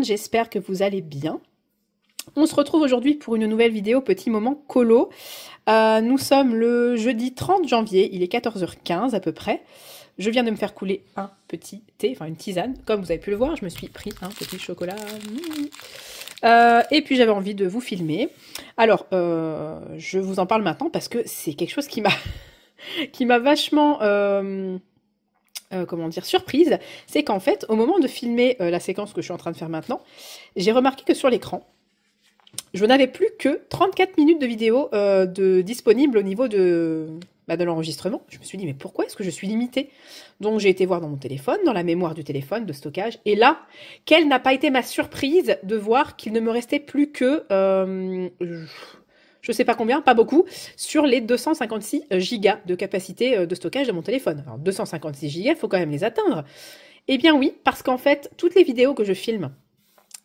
monde, j'espère que vous allez bien. On se retrouve aujourd'hui pour une nouvelle vidéo petit moment colo. Nous sommes le jeudi 30 janvier, il est 14h15 à peu près. Je viens de me faire couler un petit thé, enfin une tisane. Comme vous avez pu le voir, je me suis pris un petit chocolat. Et puis j'avais envie de vous filmer. Alors, je vous en parle maintenant parce que c'est quelque chose qui m'a qui m'a vachement... comment dire, surprise, c'est qu'en fait, au moment de filmer la séquence que je suis en train de faire maintenant, j'ai remarqué que sur l'écran, je n'avais plus que 34 minutes de vidéo disponible au niveau de l'enregistrement. Je me suis dit, mais pourquoi est-ce que je suis limitée? Donc j'ai été voir dans mon téléphone, dans la mémoire du téléphone, de stockage, et là, quelle n'a pas été ma surprise de voir qu'il ne me restait plus que... je sais pas combien, pas beaucoup, sur les 256 gigas de capacité de stockage de mon téléphone. Alors 256 gigas, il faut quand même les atteindre. Eh bien oui, parce qu'en fait, toutes les vidéos que je filme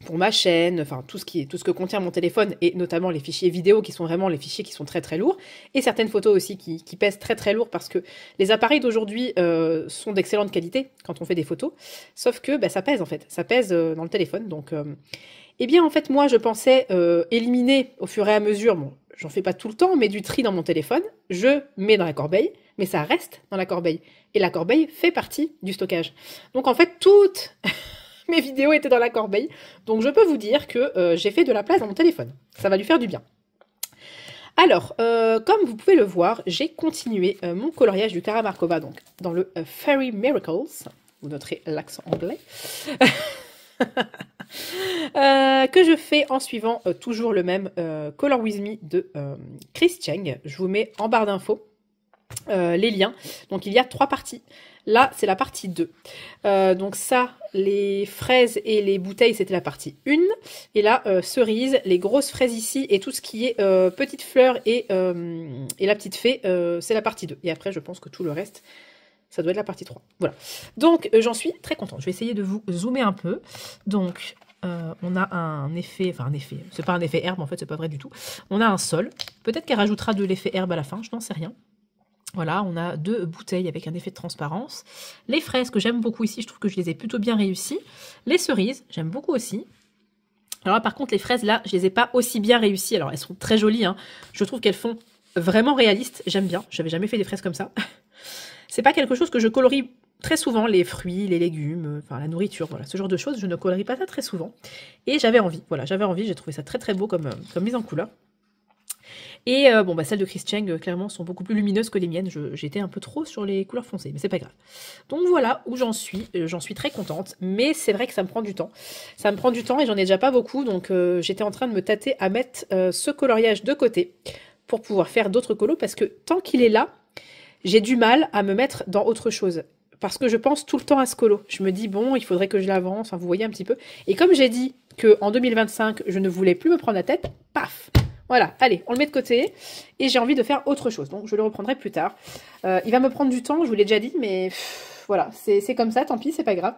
pour ma chaîne, enfin tout ce que contient mon téléphone, et notamment les fichiers vidéo qui sont vraiment les fichiers qui sont très très lourds, et certaines photos aussi qui pèsent très très lourd parce que les appareils d'aujourd'hui sont d'excellente qualité quand on fait des photos, sauf que ça pèse en fait, ça pèse dans le téléphone, donc... Eh bien en fait moi je pensais éliminer au fur et à mesure, bon j'en fais pas tout le temps, mais du tri dans mon téléphone, je mets dans la corbeille, mais ça reste dans la corbeille, et la corbeille fait partie du stockage. Donc en fait toutes mes vidéos étaient dans la corbeille, donc je peux vous dire que j'ai fait de la place dans mon téléphone, ça va lui faire du bien. Alors, comme vous pouvez le voir, j'ai continué mon coloriage du Karamarkova, donc dans le Fairy Miracles, vous noterez l'accent anglais, que je fais en suivant toujours le même Color With Me de Chris Cheng. Je vous mets en barre d'infos les liens. Donc il y a 3 parties. Là, c'est la partie 2. Donc ça, les fraises et les bouteilles, c'était la partie 1. Et là, cerises, les grosses fraises ici et tout ce qui est petites fleurs et la petite fée, c'est la partie 2. Et après, je pense que tout le reste, ça doit être la partie 3. Voilà. Donc, j'en suis très contente. Je vais essayer de vous zoomer un peu. Donc, on a un effet... Enfin, un effet. C'est pas un effet herbe, en fait, c'est pas vrai du tout. On a un sol. Peut-être qu'elle rajoutera de l'effet herbe à la fin, je n'en sais rien. Voilà, on a 2 bouteilles avec un effet de transparence. Les fraises que j'aime beaucoup ici, je trouve que je les ai plutôt bien réussies. Les cerises, j'aime beaucoup aussi. Alors là, par contre, les fraises, là, je les ai pas aussi bien réussies. Alors, elles sont très jolies, hein. Je trouve qu'elles font vraiment réalistes. J'aime bien. J'avais jamais fait des fraises comme ça. C'est pas quelque chose que je colorie très souvent, les fruits, les légumes, enfin la nourriture, voilà, ce genre de choses. Je ne colorie pas ça très souvent. Et j'avais envie, voilà, j'ai trouvé ça très très beau comme mise en couleur. Et celles de Chris Cheng, clairement, sont beaucoup plus lumineuses que les miennes. J'étais un peu trop sur les couleurs foncées, mais c'est pas grave. Donc voilà où j'en suis. J'en suis très contente, mais c'est vrai que ça me prend du temps. Ça me prend du temps et j'en ai déjà pas beaucoup, donc j'étais en train de me tâter à mettre ce coloriage de côté pour pouvoir faire d'autres colos, parce que tant qu'il est là, j'ai du mal à me mettre dans autre chose. Parce que je pense tout le temps à ce colo. Je me dis, bon, il faudrait que je l'avance, enfin, vous voyez un petit peu. Et comme j'ai dit qu'en 2025, je ne voulais plus me prendre la tête, paf! Voilà, allez, on le met de côté. Et j'ai envie de faire autre chose. Donc, je le reprendrai plus tard. Il va me prendre du temps, je vous l'ai déjà dit, mais voilà, c'est comme ça, tant pis, c'est pas grave.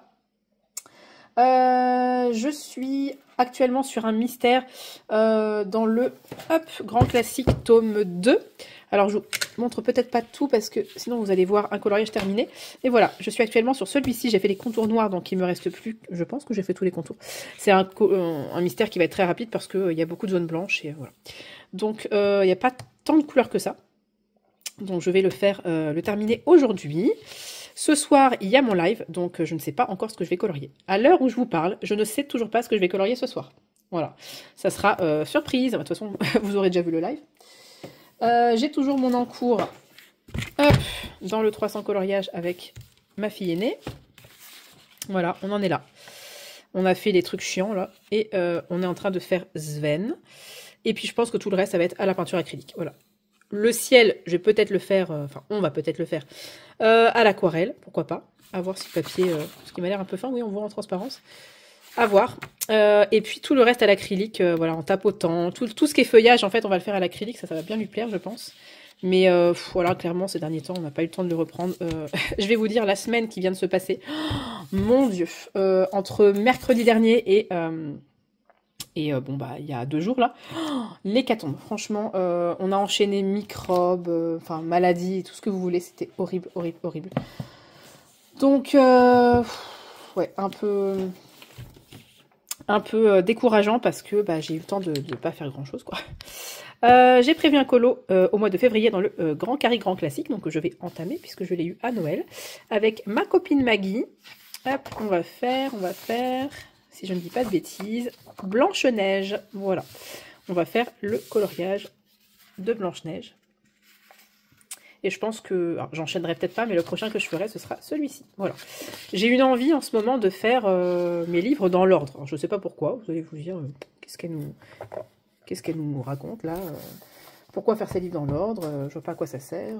Je suis actuellement sur un mystère dans le grand classique tome 2. Alors je vous montre peut-être pas tout parce que sinon vous allez voir un coloriage terminé. Et voilà, je suis actuellement sur celui-ci, j'ai fait les contours noirs, donc il me reste plus, je pense que j'ai fait tous les contours. C'est un mystère qui va être très rapide parce qu'il y a beaucoup de zones blanches et voilà. Donc il n'y a pas tant de couleurs que ça. Donc je vais le terminer aujourd'hui. Ce soir, il y a mon live, donc je ne sais pas encore ce que je vais colorier. À l'heure où je vous parle, je ne sais toujours pas ce que je vais colorier ce soir. Voilà, ça sera surprise. De toute façon, vous aurez déjà vu le live. J'ai toujours mon encours dans le 300 coloriage avec ma fille aînée. Voilà, on en est là. On a fait les trucs chiants là, et on est en train de faire Sven. Et puis je pense que tout le reste, ça va être à la peinture acrylique. Voilà. Le ciel, je vais peut-être le faire, enfin on va peut-être le faire à l'aquarelle, pourquoi pas. À voir si le papier, ce qui m'a l'air un peu fin, oui on voit en transparence. À voir. Et puis tout le reste à l'acrylique, voilà, en tapotant. Tout ce qui est feuillage, en fait, on va le faire à l'acrylique, ça va bien lui plaire, je pense. Mais voilà, clairement, ces derniers temps, on n'a pas eu le temps de le reprendre. Je vais vous dire, la semaine qui vient de se passer, oh, mon Dieu, entre mercredi dernier il y a 2 jours, là, oh, l'hécatombe. Franchement, on a enchaîné microbes, enfin, maladies, tout ce que vous voulez. C'était horrible, horrible, horrible. Donc, ouais, un peu un peu décourageant parce que bah, j'ai eu le temps de ne pas faire grand chose, quoi. J'ai prévu un colo au mois de février dans le Grand Carré Grand Classique, donc je vais entamer puisque je l'ai eu à Noël, avec ma copine Maggie. Hop, on va faire, si je ne dis pas de bêtises, Blanche-Neige. Voilà, on va faire le coloriage de Blanche-Neige. Et je pense que, j'enchaînerai peut-être pas, mais le prochain que je ferai, ce sera celui-ci. Voilà. J'ai une envie en ce moment de faire mes livres dans l'ordre. Je ne sais pas pourquoi, vous allez vous dire, qu'est-ce qu'elle nous raconte là pourquoi faire ces livres dans l'ordre? Je vois pas à quoi ça sert.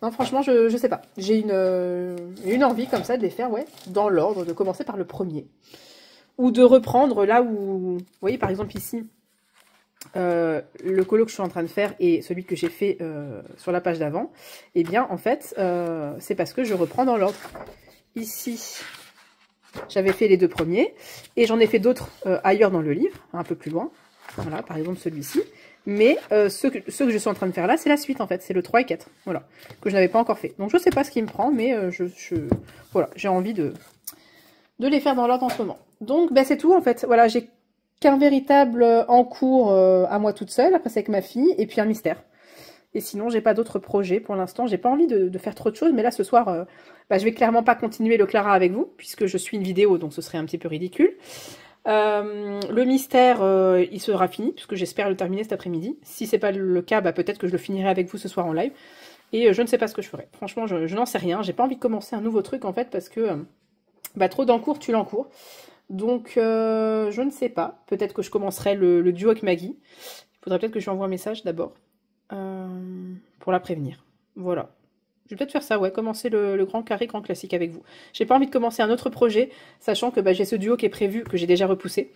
Non, franchement, je sais pas. J'ai une envie comme ça de les faire, ouais, dans l'ordre, de commencer par le premier. Ou de reprendre là où, vous voyez, par exemple ici, le colo que je suis en train de faire et celui que j'ai fait sur la page d'avant, eh bien, en fait, c'est parce que je reprends dans l'ordre. Ici, j'avais fait les deux premiers et j'en ai fait d'autres ailleurs dans le livre, un peu plus loin. Voilà, par exemple celui-ci. Mais ceux que je suis en train de faire là, c'est la suite en fait, c'est le 3 et 4, voilà, que je n'avais pas encore fait. Donc je sais pas ce qui me prend, mais voilà, j'ai envie de les faire dans l'ordre en ce moment. Donc ben, c'est tout en fait, voilà, j'ai qu'un véritable en cours à moi toute seule, après c'est avec ma fille, et puis un mystère. Et sinon, j'ai pas d'autres projets pour l'instant, j'ai pas envie de faire trop de choses, mais là ce soir, je vais clairement pas continuer le Clara avec vous, puisque je suis une vidéo, donc ce serait un petit peu ridicule. Le mystère, il sera fini, puisque j'espère le terminer cet après-midi. Si c'est pas le cas, bah, peut-être que je le finirai avec vous ce soir en live. Et je ne sais pas ce que je ferai. Franchement, je n'en sais rien. J'ai pas envie de commencer un nouveau truc, en fait, parce que trop d'encours tue l'encours. Donc, je ne sais pas. Peut-être que je commencerai le duo avec Maggie. Il faudrait peut-être que je lui envoie un message d'abord, pour la prévenir. Voilà. Je vais peut-être faire ça, ouais, commencer le Grand Carré Grand Classique avec vous. J'ai pas envie de commencer un autre projet, sachant que j'ai ce duo qui est prévu, que j'ai déjà repoussé.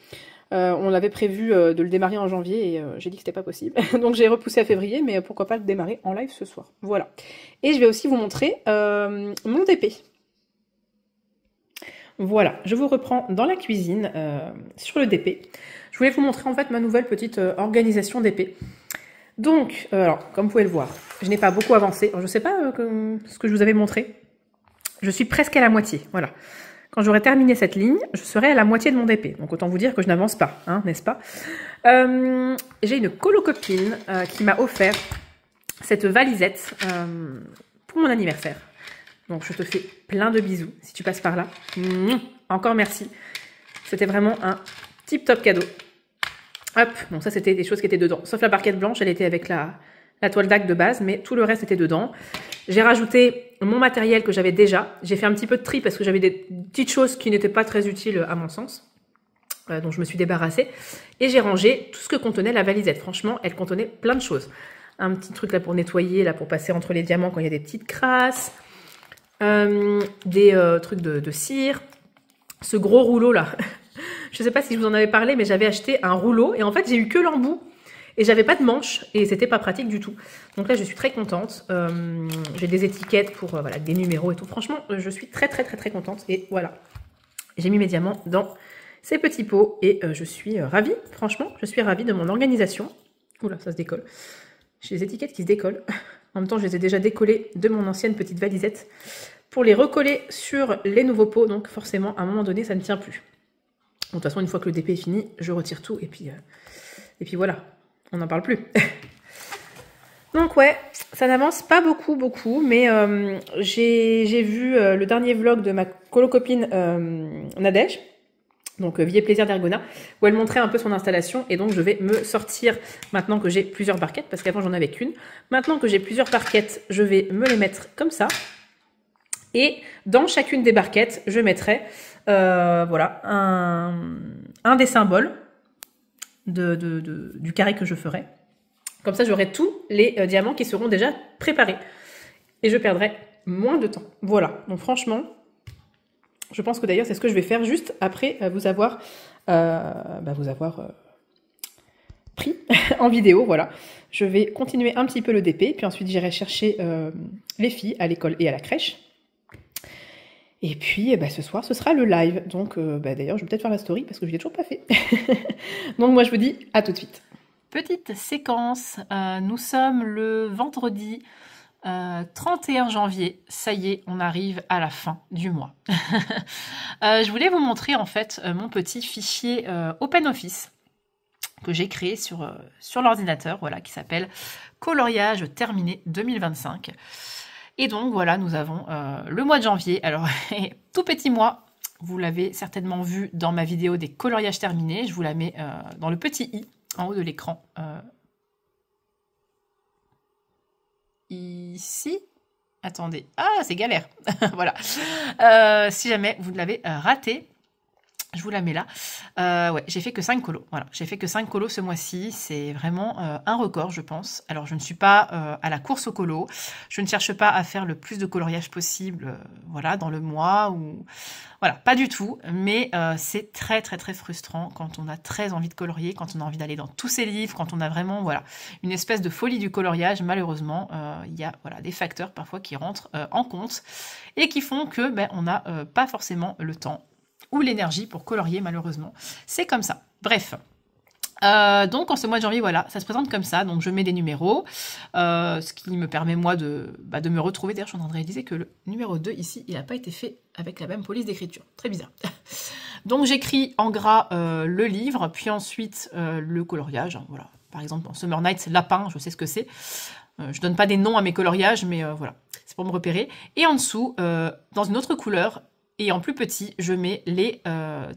On avait prévu de le démarrer en janvier et j'ai dit que c'était pas possible. Donc j'ai repoussé à février, mais pourquoi pas le démarrer en live ce soir. Voilà. Et je vais aussi vous montrer mon DP. Voilà, je vous reprends dans la cuisine sur le DP. Je voulais vous montrer en fait ma nouvelle petite organisation DP. Donc, alors, comme vous pouvez le voir, je n'ai pas beaucoup avancé. Je ne sais pas ce que je vous avais montré. Je suis presque à la moitié, voilà. Quand j'aurai terminé cette ligne, je serai à la moitié de mon DP. Donc, autant vous dire que je n'avance pas, hein, n'est-ce pas? J'ai une colo-copine qui m'a offert cette valisette pour mon anniversaire. Donc, je te fais plein de bisous si tu passes par là. Encore merci. C'était vraiment un tip-top cadeau. Hop, donc ça c'était des choses qui étaient dedans. Sauf la barquette blanche, elle était avec la toile d'Ac de base, mais tout le reste était dedans. J'ai rajouté mon matériel que j'avais déjà. J'ai fait un petit peu de tri parce que j'avais des petites choses qui n'étaient pas très utiles à mon sens. Donc je me suis débarrassée. Et j'ai rangé tout ce que contenait la valisette. Franchement, elle contenait plein de choses. Un petit truc là pour nettoyer, là pour passer entre les diamants quand il y a des petites crasses. Des trucs de cire. Ce gros rouleau là. Je ne sais pas si je vous en avais parlé, mais j'avais acheté un rouleau et en fait j'ai eu que l'embout et j'avais pas de manche et c'était pas pratique du tout. Donc là je suis très contente. J'ai des étiquettes pour voilà, des numéros et tout. Franchement je suis très contente et voilà. J'ai mis mes diamants dans ces petits pots et je suis ravie. Franchement je suis ravie de mon organisation. Oula ça se décolle. J'ai des étiquettes qui se décollent. En même temps je les ai déjà décollées de mon ancienne petite valisette pour les recoller sur les nouveaux pots. Donc forcément à un moment donné ça ne tient plus. De toute façon, une fois que le DP est fini, je retire tout et puis voilà, on n'en parle plus. Donc ouais, ça n'avance pas beaucoup, mais j'ai vu le dernier vlog de ma colo-copine Nadège, donc Vie et Plaisir d'Ergona, où elle montrait un peu son installation et donc je vais me sortir maintenant que j'ai plusieurs barquettes, parce qu'avant j'en avais qu'une. Maintenant que j'ai plusieurs barquettes, je vais me les mettre comme ça. Et dans chacune des barquettes, je mettrai voilà, un des symboles du carré que je ferai. Comme ça, j'aurai tous les diamants qui seront déjà préparés. Et je perdrai moins de temps. Voilà, donc franchement, je pense que d'ailleurs, c'est ce que je vais faire juste après vous avoir pris en vidéo. Voilà, je vais continuer un petit peu le DP, puis ensuite j'irai chercher les filles à l'école et à la crèche. Et puis, ce soir, ce sera le live. Donc, d'ailleurs, je vais peut-être faire la story parce que je ne l'ai toujours pas fait. Donc, moi, je vous dis à tout de suite. Petite séquence. Nous sommes le vendredi 31 janvier, ça y est, on arrive à la fin du mois. Je voulais vous montrer en fait mon petit fichier OpenOffice que j'ai créé sur l'ordinateur, voilà, qui s'appelle Coloriage terminé 2025. Et donc voilà, nous avons le mois de janvier. Alors, tout petit mois, vous l'avez certainement vu dans ma vidéo des coloriages terminés. Je vous la mets dans le petit i en haut de l'écran. Ici. Attendez. Ah, c'est galère. Voilà. Si jamais vous l'avez raté, je vous la mets là. Ouais, j'ai fait que 5 colos. Voilà, j'ai fait que 5 colos ce mois-ci. C'est vraiment un record, je pense. Alors, je ne suis pas à la course au colos. Je ne cherche pas à faire le plus de coloriage possible, voilà, dans le mois ou voilà, pas du tout. Mais c'est très très très frustrant quand on a très envie de colorier, quand on a envie d'aller dans tous ces livres, quand on a vraiment voilà une espèce de folie du coloriage. Malheureusement, il y a voilà des facteurs parfois qui rentrent en compte et qui font que ben on n'a pas forcément le temps ou l'énergie pour colorier, malheureusement. C'est comme ça. Bref. Donc en ce mois de janvier, voilà, ça se présente comme ça. Donc je mets des numéros, ce qui me permet moi de me retrouver. D'ailleurs, je suis en train de réaliser que le numéro 2 ici, il n'a pas été fait avec la même police d'écriture. Très bizarre. Donc j'écris en gras le livre, puis ensuite le coloriage. Voilà. Par exemple, en Summer Nights, lapin, je sais ce que c'est. Je donne pas des noms à mes coloriages, mais voilà, c'est pour me repérer. Et en dessous, dans une autre couleur, et en plus petit, je mets les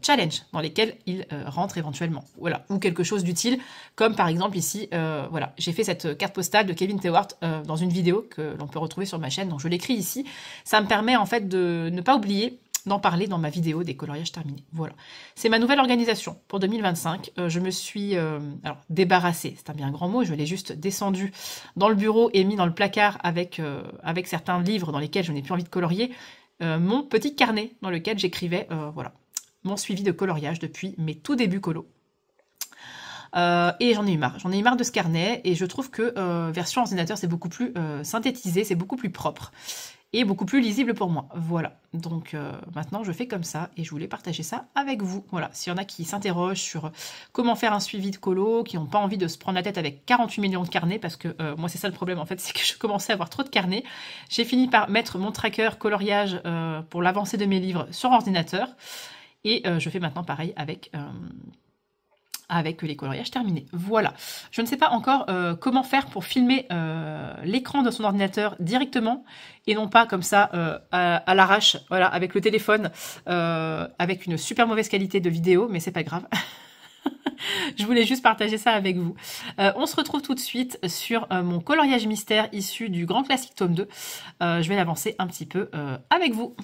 challenges dans lesquels ils rentrent éventuellement. Voilà, ou quelque chose d'utile, comme par exemple ici, voilà, j'ai fait cette carte postale de Kevin Tewart dans une vidéo que l'on peut retrouver sur ma chaîne, donc je l'écris ici. Ça me permet en fait de ne pas oublier d'en parler dans ma vidéo des coloriages terminés. Voilà, c'est ma nouvelle organisation pour 2025. Je me suis alors débarrassée, c'est un bien grand mot, je l'ai juste descendu dans le bureau et mis dans le placard avec certains livres dans lesquels je n'ai plus envie de colorier. Mon petit carnet dans lequel j'écrivais voilà, mon suivi de coloriage depuis mes tout débuts colo. Et j'en ai eu marre. J'en ai eu marre de ce carnet et je trouve que version ordinateur, c'est beaucoup plus synthétisé, c'est beaucoup plus propre et beaucoup plus lisible pour moi. Voilà. Donc maintenant, je fais comme ça et je voulais partager ça avec vous. Voilà. S'il y en a qui s'interrogent sur comment faire un suivi de colo, qui n'ont pas envie de se prendre la tête avec 48 millions de carnets, parce que moi, c'est ça le problème en fait, c'est que je commençais à avoir trop de carnets. J'ai fini par mettre mon tracker coloriage pour l'avancée de mes livres sur ordinateur et je fais maintenant pareil avec les coloriages terminés. Voilà. Je ne sais pas encore comment faire pour filmer l'écran de son ordinateur directement et non pas comme ça à l'arrache, voilà, avec le téléphone, avec une super mauvaise qualité de vidéo, mais c'est pas grave. Je voulais juste partager ça avec vous. On se retrouve tout de suite sur mon coloriage mystère issu du Grand Classique tome 2. Je vais l'avancer un petit peu avec vous.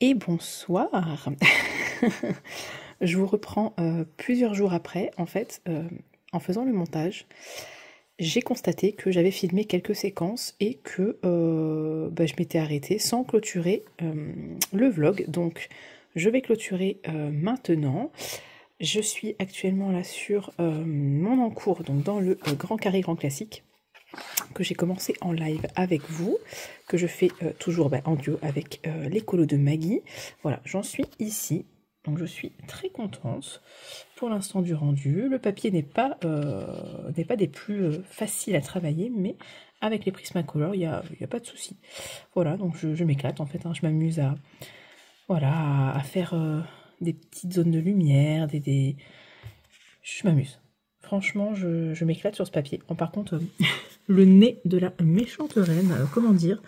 Et bonsoir. Je vous reprends plusieurs jours après. En fait, en faisant le montage, j'ai constaté que j'avais filmé quelques séquences et que je m'étais arrêtée sans clôturer le vlog. Donc, je vais clôturer maintenant. Je suis actuellement là sur mon encours, donc dans le Grand Carré Grand Classique, que j'ai commencé en live avec vous, que je fais toujours en duo avec les colos de Maggie. Voilà, j'en suis ici, donc je suis très contente pour l'instant du rendu. Le papier n'est pas des plus faciles à travailler, mais avec les Prismacolor, il y a pas de souci. Voilà, donc je m'éclate en fait, hein, je m'amuse à faire des petites zones de lumière, je m'amuse. Franchement, je m'éclate sur ce papier. Bon, par contre, le nez de la méchante reine, comment dire,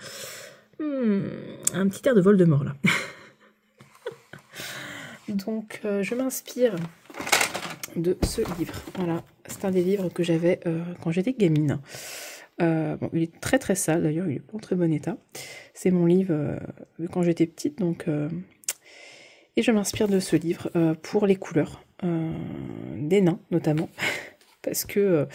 un petit air de Voldemort là. Donc, je m'inspire de ce livre. Voilà, c'est un des livres que j'avais quand j'étais gamine. Bon, il est très très sale d'ailleurs, il est pas en très bon état. C'est mon livre quand j'étais petite, donc... Et je m'inspire de ce livre pour les couleurs, des nains notamment, parce que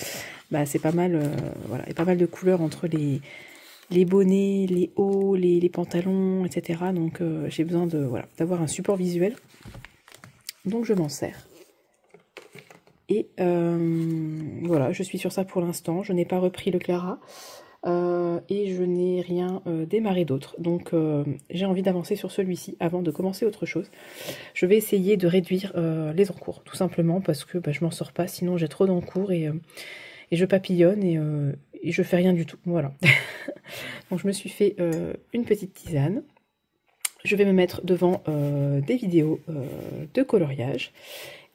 c'est pas mal, voilà, il y a pas mal de couleurs entre les bonnets, les hauts, les pantalons, etc. Donc j'ai besoin d'avoir un support visuel. Donc je m'en sers. Et voilà, je suis sur ça pour l'instant. Je n'ai pas repris le Clara. Et je n'ai rien démarré d'autre. Donc j'ai envie d'avancer sur celui-ci avant de commencer autre chose. Je vais essayer de réduire les encours, tout simplement parce que je m'en sors pas, sinon j'ai trop d'encours et je papillonne et je fais rien du tout. Voilà. Donc je me suis fait une petite tisane. Je vais me mettre devant des vidéos de coloriage.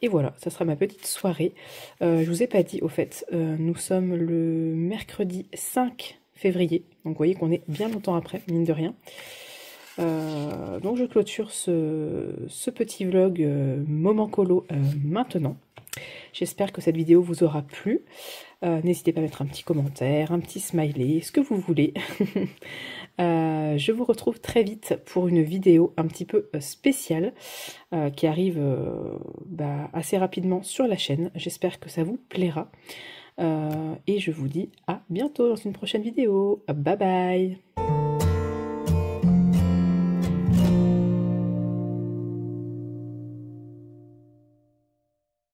Et voilà, ça sera ma petite soirée. Je vous ai pas dit, au fait, nous sommes le mercredi 5 février. Donc vous voyez qu'on est bien longtemps après, mine de rien. Donc je clôture ce petit vlog moment colo maintenant. J'espère que cette vidéo vous aura plu. N'hésitez pas à mettre un petit commentaire, un petit smiley, ce que vous voulez. Je vous retrouve très vite pour une vidéo un petit peu spéciale qui arrive assez rapidement sur la chaîne. J'espère que ça vous plaira. Et je vous dis à bientôt dans une prochaine vidéo. Bye bye!